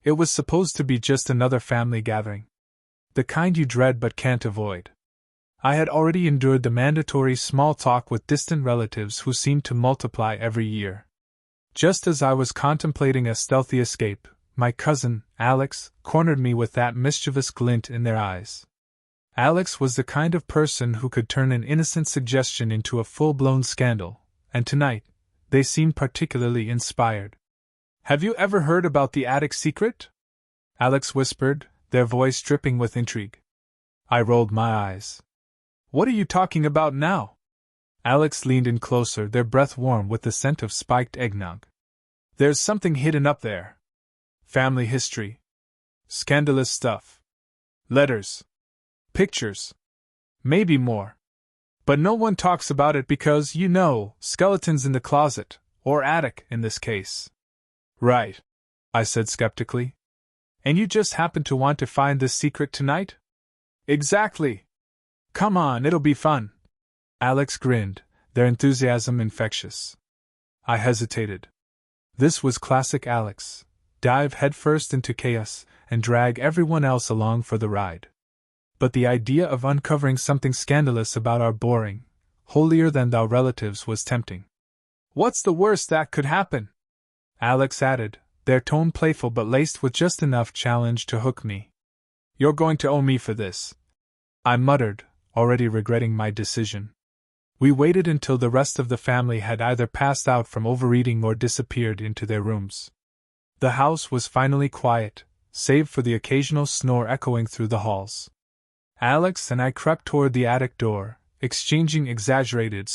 It was supposed to be just another family gathering. The kind you dread but can't avoid. I had already endured the mandatory small talk with distant relatives who seemed to multiply every year. Just as I was contemplating a stealthy escape, my cousin, Alex, cornered me with that mischievous glint in their eyes. Alex was the kind of person who could turn an innocent suggestion into a full-blown scandal, and tonight, they seemed particularly inspired. "Have you ever heard about the attic secret?" Alex whispered, their voice dripping with intrigue. I rolled my eyes. "What are you talking about now?" Alex leaned in closer, their breath warm with the scent of spiked eggnog. "There's something hidden up there. Family history. Scandalous stuff. Letters. Pictures. Maybe more. But no one talks about it because, you know, skeletons in the closet, or attic in this case." "Right," I said skeptically. "And you just happen to want to find this secret tonight?" "Exactly. Come on, it'll be fun." Alex grinned, their enthusiasm infectious. I hesitated. This was classic Alex. Dive headfirst into chaos and drag everyone else along for the ride. But the idea of uncovering something scandalous about our boring, holier-than-thou relatives was tempting. "What's the worst that could happen?" Alex added, their tone playful but laced with just enough challenge to hook me. "You're going to owe me for this," I muttered, already regretting my decision. We waited until the rest of the family had either passed out from overeating or disappeared into their rooms. The house was finally quiet, save for the occasional snore echoing through the halls. Alex and I crept toward the attic door, exchanging exaggerated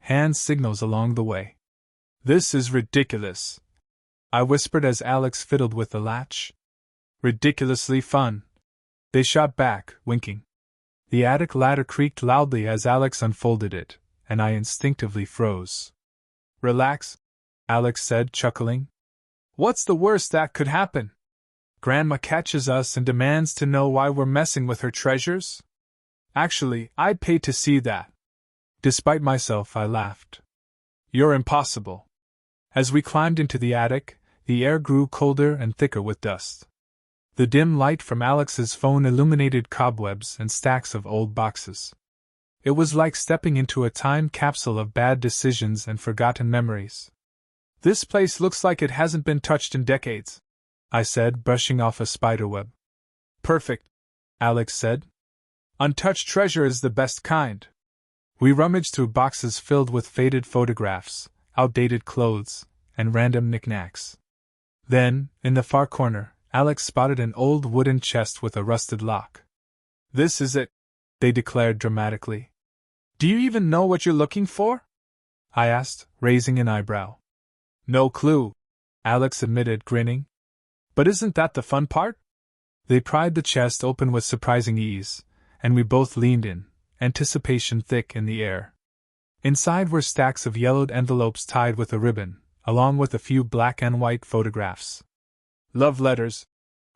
hand signals along the way. "This is ridiculous," I whispered as Alex fiddled with the latch. "Ridiculously fun," they shot back, winking. The attic ladder creaked loudly as Alex unfolded it, and I instinctively froze. "Relax," Alex said, chuckling. "What's the worst that could happen? Grandma catches us and demands to know why we're messing with her treasures? Actually, I'd pay to see that." Despite myself, I laughed. "You're impossible." As we climbed into the attic, the air grew colder and thicker with dust. The dim light from Alex's phone illuminated cobwebs and stacks of old boxes. It was like stepping into a time capsule of bad decisions and forgotten memories. "This place looks like it hasn't been touched in decades," I said, brushing off a spiderweb. "Perfect," Alex said. "Untouched treasure is the best kind." We rummaged through boxes filled with faded photographs, outdated clothes, and random knickknacks. Then, in the far corner, Alex spotted an old wooden chest with a rusted lock. "This is it," they declared dramatically. "Do you even know what you're looking for?" I asked, raising an eyebrow. "No clue," Alex admitted, grinning. "But isn't that the fun part?" They pried the chest open with surprising ease, and we both leaned in, anticipation thick in the air. Inside were stacks of yellowed envelopes tied with a ribbon, along with a few black and white photographs. "Love letters,"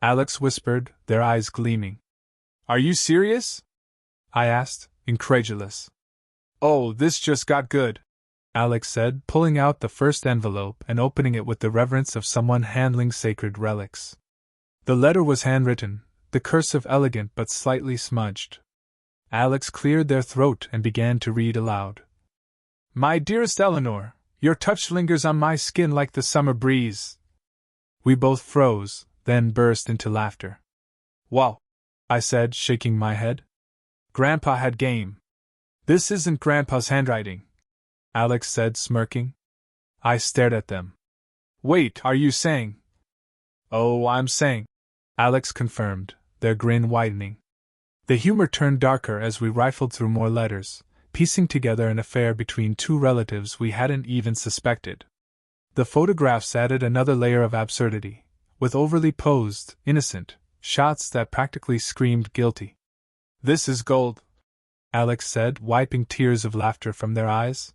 Alex whispered, their eyes gleaming. "Are you serious?" I asked, incredulous. "Oh, this just got good," Alex said, pulling out the first envelope and opening it with the reverence of someone handling sacred relics. The letter was handwritten, the cursive elegant but slightly smudged. Alex cleared their throat and began to read aloud. "My dearest Eleanor, your touch lingers on my skin like the summer breeze." We both froze, then burst into laughter. "Wow," I said, shaking my head. "Grandpa had game." "This isn't Grandpa's handwriting," Alex said, smirking. I stared at them. "Wait, are you saying?" "Oh, I'm saying," Alex confirmed, their grin widening. The humor turned darker as we rifled through more letters, piecing together an affair between two relatives we hadn't even suspected. The photographs added another layer of absurdity, with overly posed, innocent shots that practically screamed guilty. "This is gold," Alex said, wiping tears of laughter from their eyes.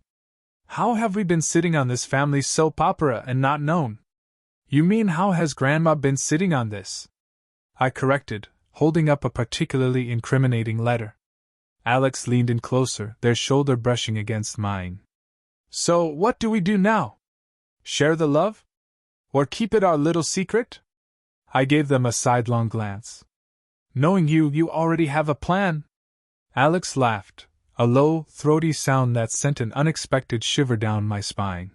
"How have we been sitting on this family soap opera and not known?" "You mean how has Grandma been sitting on this?" I corrected, holding up a particularly incriminating letter. Alex leaned in closer, their shoulder brushing against mine. "So, what do we do now? Share the love? Or keep it our little secret?" I gave them a sidelong glance. Knowing you, you already have a plan? Alex laughed, a low, throaty sound that sent an unexpected shiver down my spine.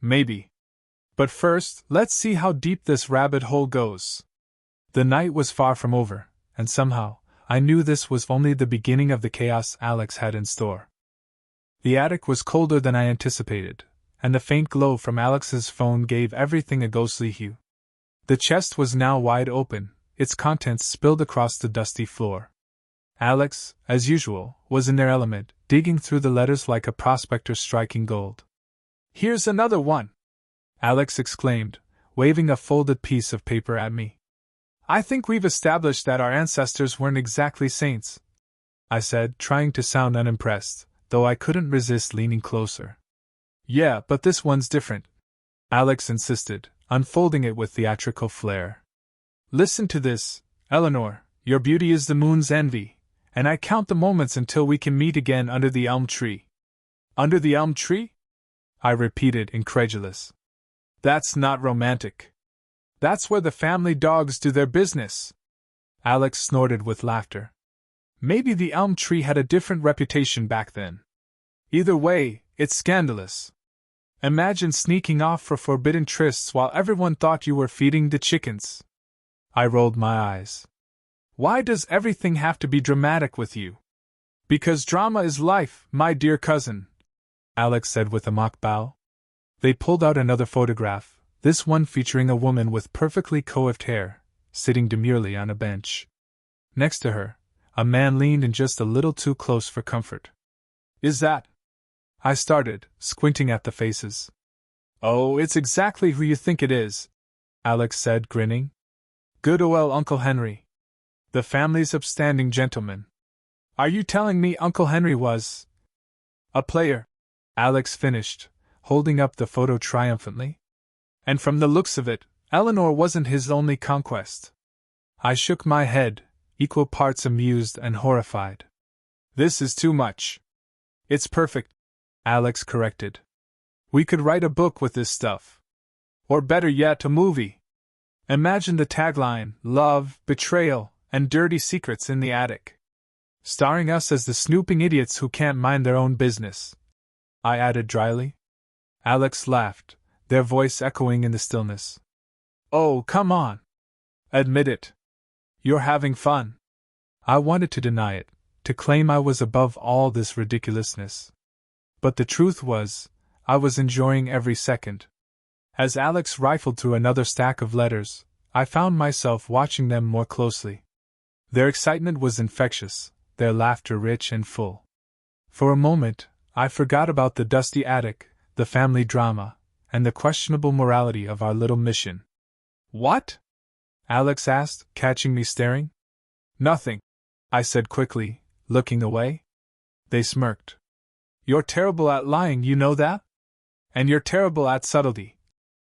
Maybe. But first, let's see how deep this rabbit hole goes. The night was far from over, and somehow, I knew this was only the beginning of the chaos Alex had in store. The attic was colder than I anticipated, and the faint glow from Alex's phone gave everything a ghostly hue. The chest was now wide open, its contents spilled across the dusty floor. Alex, as usual, was in their element, digging through the letters like a prospector striking gold. "Here's another one!" Alex exclaimed, waving a folded piece of paper at me. "I think we've established that our ancestors weren't exactly saints," I said, trying to sound unimpressed, though I couldn't resist leaning closer. "Yeah, but this one's different," Alex insisted, unfolding it with theatrical flair. "Listen to this, Eleanor, your beauty is the moon's envy, and I count the moments until we can meet again under the elm tree." "Under the elm tree?" I repeated, incredulous. "That's not romantic. That's where the family dogs do their business." Alex snorted with laughter. "Maybe the elm tree had a different reputation back then. Either way, it's scandalous. Imagine sneaking off for forbidden trysts while everyone thought you were feeding the chickens." I rolled my eyes. "Why does everything have to be dramatic with you?" "Because drama is life, my dear cousin," Alex said with a mock bow. They pulled out another photograph, this one featuring a woman with perfectly coiffed hair, sitting demurely on a bench. Next to her, a man leaned in just a little too close for comfort. "Is that?" I started, squinting at the faces. "Oh, it's exactly who you think it is," Alex said, grinning. "Good old Uncle Henry. The family's upstanding gentleman." "Are you telling me Uncle Henry was a player?" Alex finished, holding up the photo triumphantly. "And from the looks of it, Eleanor wasn't his only conquest." I shook my head, equal parts amused and horrified. "This is too much." "It's perfect," Alex corrected. "We could write a book with this stuff. Or better yet, a movie. Imagine the tagline, 'Love, Betrayal, and Dirty Secrets in the Attic.' Starring us as the snooping idiots who can't mind their own business," I added dryly. Alex laughed, their voice echoing in the stillness. "Oh, come on. Admit it. You're having fun." I wanted to deny it, to claim I was above all this ridiculousness. But the truth was, I was enjoying every second. As Alex rifled through another stack of letters, I found myself watching them more closely. Their excitement was infectious, their laughter rich and full. For a moment, I forgot about the dusty attic, the family drama, and the questionable morality of our little mission. "What?" Alex asked, catching me staring. "Nothing," I said quickly, looking away. They smirked. "You're terrible at lying, you know that? And you're terrible at subtlety,"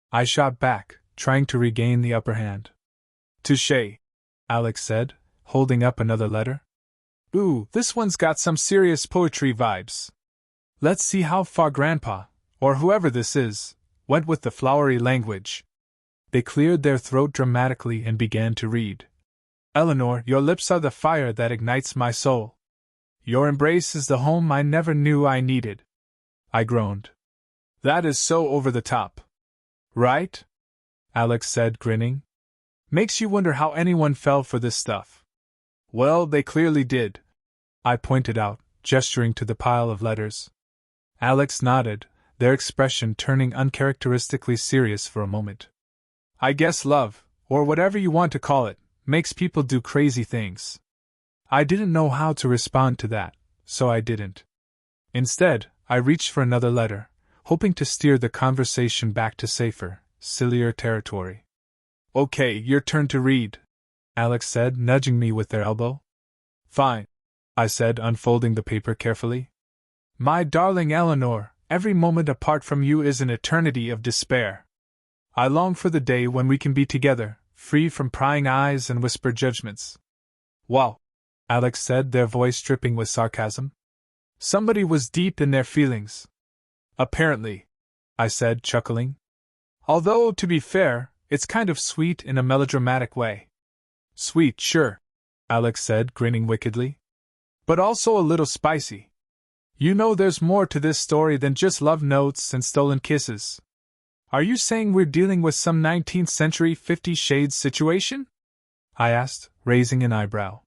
I shot back, trying to regain the upper hand. "Touché," Alex said, holding up another letter. "Ooh, this one's got some serious poetry vibes. Let's see how far Grandpa, or whoever this is, went with the flowery language." They cleared their throat dramatically and began to read. "Eleanor, your lips are the fire that ignites my soul. Your embrace is the home I never knew I needed." I groaned. "That is so over the top." "Right?" Alex said, grinning. "Makes you wonder how anyone fell for this stuff." "Well, they clearly did," I pointed out, gesturing to the pile of letters. Alex nodded, their expression turning uncharacteristically serious for a moment. "I guess love, or whatever you want to call it, makes people do crazy things." I didn't know how to respond to that, so I didn't. Instead, I reached for another letter, hoping to steer the conversation back to safer, sillier territory. "Okay, your turn to read," Alex said, nudging me with their elbow. "Fine," I said, unfolding the paper carefully. "My darling Eleanor, every moment apart from you is an eternity of despair. I long for the day when we can be together, free from prying eyes and whispered judgments." "Wow," Alex said, their voice dripping with sarcasm. "Somebody was deep in their feelings." "Apparently," I said, chuckling. "Although, to be fair, It's kind of sweet in a melodramatic way. Sweet, sure, Alex said, grinning wickedly. But also a little spicy. You know there's more to this story than just love notes and stolen kisses. Are you saying we're dealing with some 19th century 50 Shades situation? I asked, raising an eyebrow.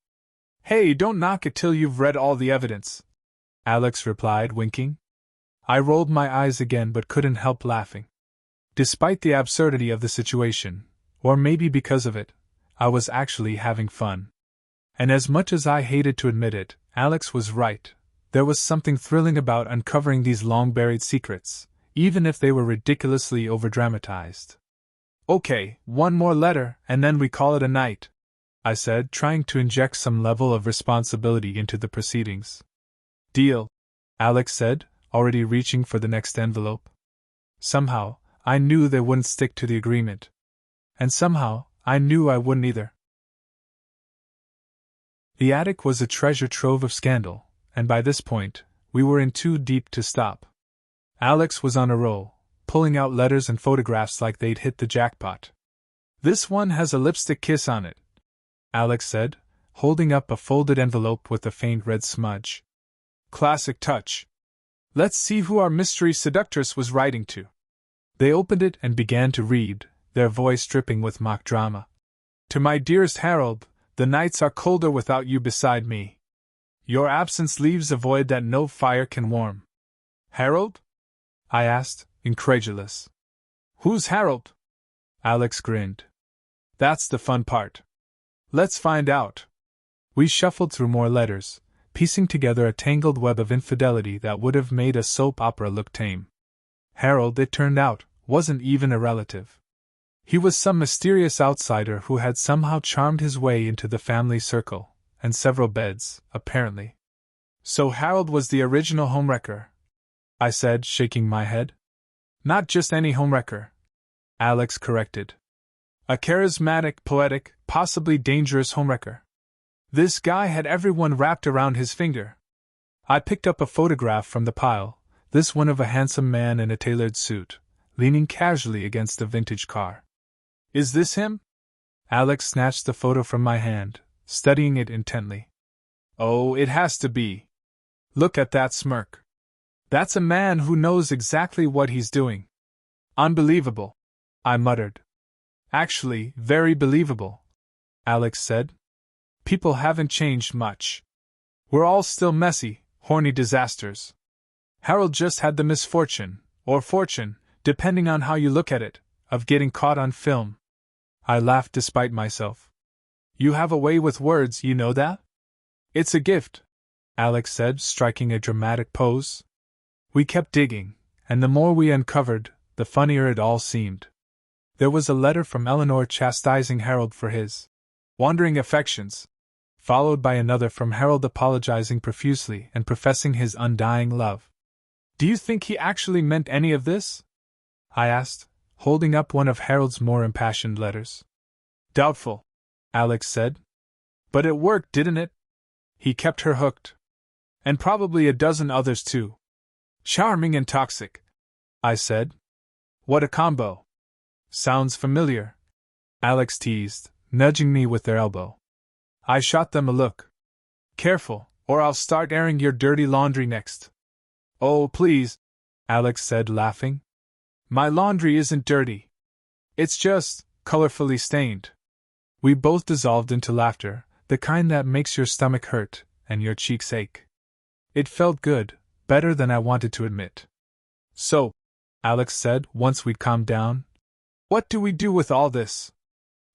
Hey, don't knock it till you've read all the evidence, Alex replied, winking. I rolled my eyes again but couldn't help laughing. Despite the absurdity of the situation, or maybe because of it, I was actually having fun. And as much as I hated to admit it, Alex was right. There was something thrilling about uncovering these long-buried secrets, even if they were ridiculously overdramatized. Okay, one more letter, and then we call it a night, I said, trying to inject some level of responsibility into the proceedings. Deal, Alex said, already reaching for the next envelope. Somehow, I knew they wouldn't stick to the agreement. And somehow, I knew I wouldn't either. The attic was a treasure trove of scandal, and by this point, we were in too deep to stop. Alex was on a roll, pulling out letters and photographs like they'd hit the jackpot. This one has a lipstick kiss on it, Alex said, holding up a folded envelope with a faint red smudge. Classic touch. Let's see who our mystery seductress was writing to. They opened it and began to read, their voice dripping with mock drama. To my dearest Harold, the nights are colder without you beside me. Your absence leaves a void that no fire can warm. Harold? I asked, incredulous. Who's Harold? Alex grinned. That's the fun part. Let's find out. We shuffled through more letters, piecing together a tangled web of infidelity that would have made a soap opera look tame. Harold, it turned out, wasn't even a relative. He was some mysterious outsider who had somehow charmed his way into the family circle, and several beds, apparently. So Harold was the original homewrecker, I said, shaking my head. Not just any homewrecker, Alex corrected. A charismatic, poetic, possibly dangerous homewrecker. This guy had everyone wrapped around his finger. I picked up a photograph from the pile, this one of a handsome man in a tailored suit, leaning casually against a vintage car. Is this him? Alex snatched the photo from my hand, studying it intently. Oh, it has to be. Look at that smirk. That's a man who knows exactly what he's doing. Unbelievable, I muttered. Actually, very believable, Alex said. People haven't changed much. We're all still messy, horny disasters. Harold just had the misfortune, or fortune, depending on how you look at it, of getting caught on film. I laughed despite myself. You have a way with words, you know that? It's a gift, Alex said, striking a dramatic pose. We kept digging, and the more we uncovered, the funnier it all seemed. There was a letter from Eleanor chastising Harold for his wandering affections, followed by another from Harold apologizing profusely and professing his undying love. Do you think he actually meant any of this? I asked, holding up one of Harold's more impassioned letters. Doubtful, Alex said. But it worked, didn't it? He kept her hooked. And probably a dozen others too. Charming and toxic, I said. What a combo. Sounds familiar, Alex teased, nudging me with their elbow. I shot them a look. Careful, or I'll start airing your dirty laundry next. Oh, please, Alex said, laughing. My laundry isn't dirty. It's just colorfully stained. We both dissolved into laughter, the kind that makes your stomach hurt and your cheeks ache. It felt good, better than I wanted to admit. So, Alex said once we'd calmed down, what do we do with all this?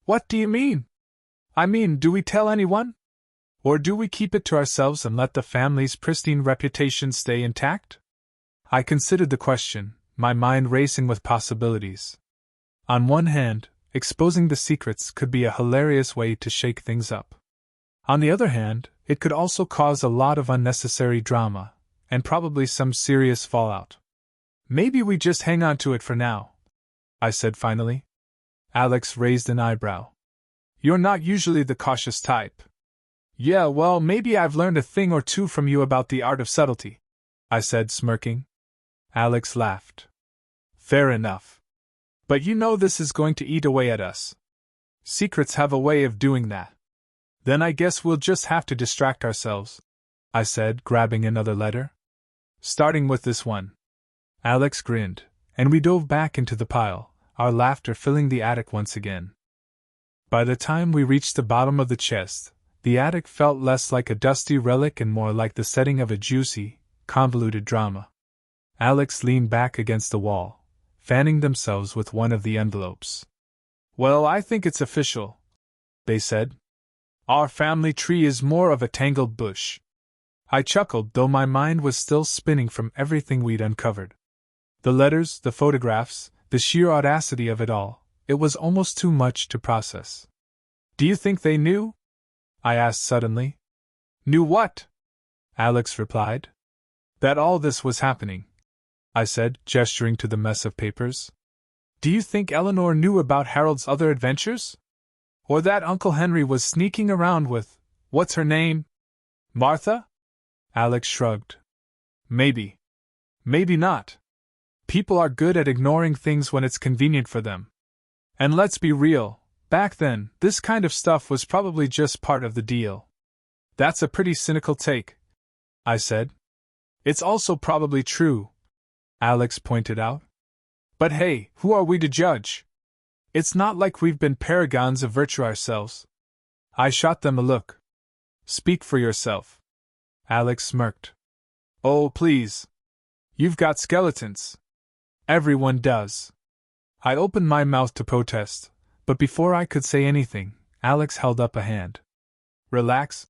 What do you mean? I mean, do we tell anyone? Or do we keep it to ourselves and let the family's pristine reputation stay intact? I considered the question, my mind racing with possibilities. On one hand, exposing the secrets could be a hilarious way to shake things up. On the other hand, it could also cause a lot of unnecessary drama, and probably some serious fallout. Maybe we just hang on to it for now, I said finally. Alex raised an eyebrow. You're not usually the cautious type. Yeah, well, maybe I've learned a thing or two from you about the art of subtlety, I said, smirking. Alex laughed. Fair enough. But you know this is going to eat away at us. Secrets have a way of doing that. Then I guess we'll just have to distract ourselves, I said, grabbing another letter. Starting with this one. Alex grinned, and we dove back into the pile, our laughter filling the attic once again. By the time we reached the bottom of the chest, the attic felt less like a dusty relic and more like the setting of a juicy, convoluted drama. Alex leaned back against the wall, fanning themselves with one of the envelopes. Well, I think it's official, they said. Our family tree is more of a tangled bush. I chuckled, though my mind was still spinning from everything we'd uncovered. The letters, the photographs, the sheer audacity of it all, it was almost too much to process. Do you think they knew? I asked suddenly. Knew what? Alex replied. That all this was happening, I said, gesturing to the mess of papers. Do you think Eleanor knew about Harold's other adventures? Or that Uncle Henry was sneaking around with, what's her name? Martha? Alex shrugged. Maybe. Maybe not. People are good at ignoring things when it's convenient for them. And let's be real, back then, this kind of stuff was probably just part of the deal. That's a pretty cynical take, I said. It's also probably true, Alex pointed out. But hey, who are we to judge? It's not like we've been paragons of virtue ourselves. I shot them a look. Speak for yourself. Alex smirked. Oh, please. You've got skeletons. Everyone does. I opened my mouth to protest, but before I could say anything, Alex held up a hand. Relax,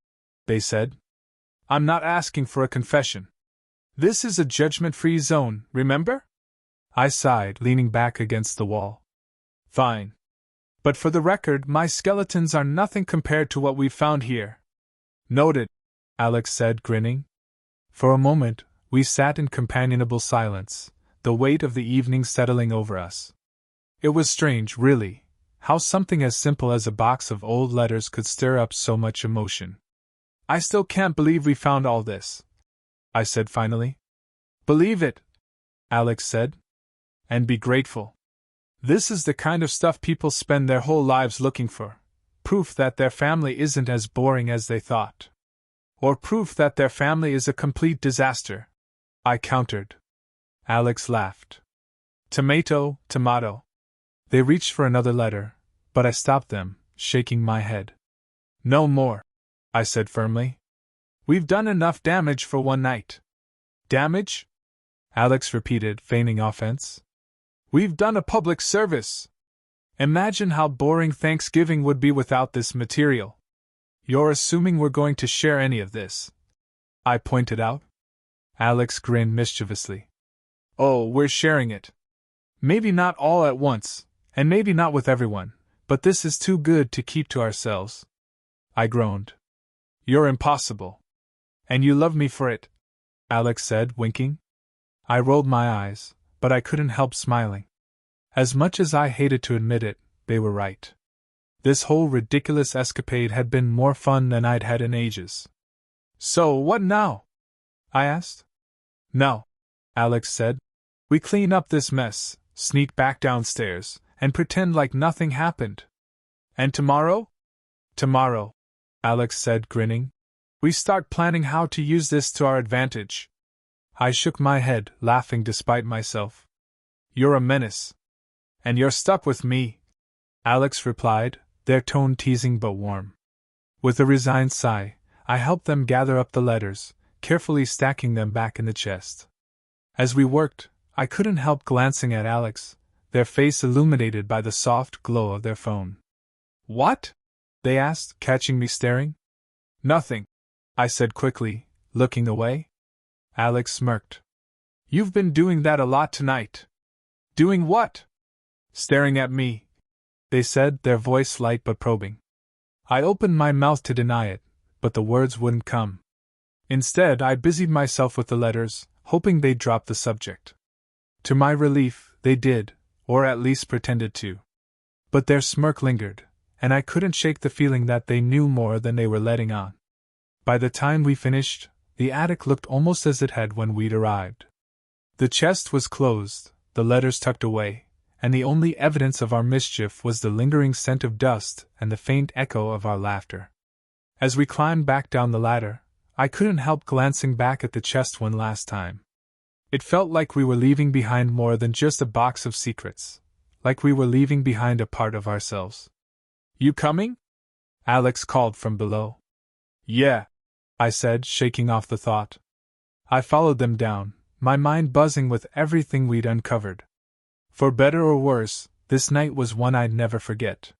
they said. I'm not asking for a confession. This is a judgment-free zone, remember? I sighed, leaning back against the wall. Fine. But for the record, my skeletons are nothing compared to what we've found here. Noted, Alex said, grinning. For a moment, we sat in companionable silence, the weight of the evening settling over us. It was strange, really, how something as simple as a box of old letters could stir up so much emotion. I still can't believe we found all this, I said finally. Believe it, Alex said. And be grateful. This is the kind of stuff people spend their whole lives looking for. Proof that their family isn't as boring as they thought. Or proof that their family is a complete disaster, I countered. Alex laughed. Tomato, tomato. They reached for another letter, but I stopped them, shaking my head. No more, I said firmly. We've done enough damage for one night. Damage? Alex repeated, feigning offense. We've done a public service. Imagine how boring Thanksgiving would be without this material. You're assuming we're going to share any of this, I pointed out. Alex grinned mischievously. Oh, we're sharing it. Maybe not all at once, and maybe not with everyone, but this is too good to keep to ourselves. I groaned. You're impossible. And you love me for it, Alex said, winking. I rolled my eyes, but I couldn't help smiling. As much as I hated to admit it, they were right. This whole ridiculous escapade had been more fun than I'd had in ages. So, what now? I asked. Now, Alex said, we clean up this mess, sneak back downstairs, and pretend like nothing happened. And tomorrow? Tomorrow, Alex said, grinning. We start planning how to use this to our advantage. I shook my head, laughing despite myself. You're a menace. And you're stuck with me, Alex replied, their tone teasing but warm. With a resigned sigh, I helped them gather up the letters, carefully stacking them back in the chest. As we worked, I couldn't help glancing at Alex, their face illuminated by the soft glow of their phone. What? They asked, catching me staring. Nothing, I said quickly, looking away. Alex smirked. You've been doing that a lot tonight. Doing what? Staring at me, they said, their voice light but probing. I opened my mouth to deny it, but the words wouldn't come. Instead, I busied myself with the letters, hoping they'd drop the subject. To my relief, they did, or at least pretended to. But their smirk lingered, and I couldn't shake the feeling that they knew more than they were letting on. By the time we finished, the attic looked almost as it had when we'd arrived. The chest was closed, the letters tucked away, and the only evidence of our mischief was the lingering scent of dust and the faint echo of our laughter. As we climbed back down the ladder, I couldn't help glancing back at the chest one last time. It felt like we were leaving behind more than just a box of secrets, like we were leaving behind a part of ourselves. "You coming?" Alex called from below. "Yeah," I said, shaking off the thought. I followed them down, my mind buzzing with everything we'd uncovered. For better or worse, this night was one I'd never forget.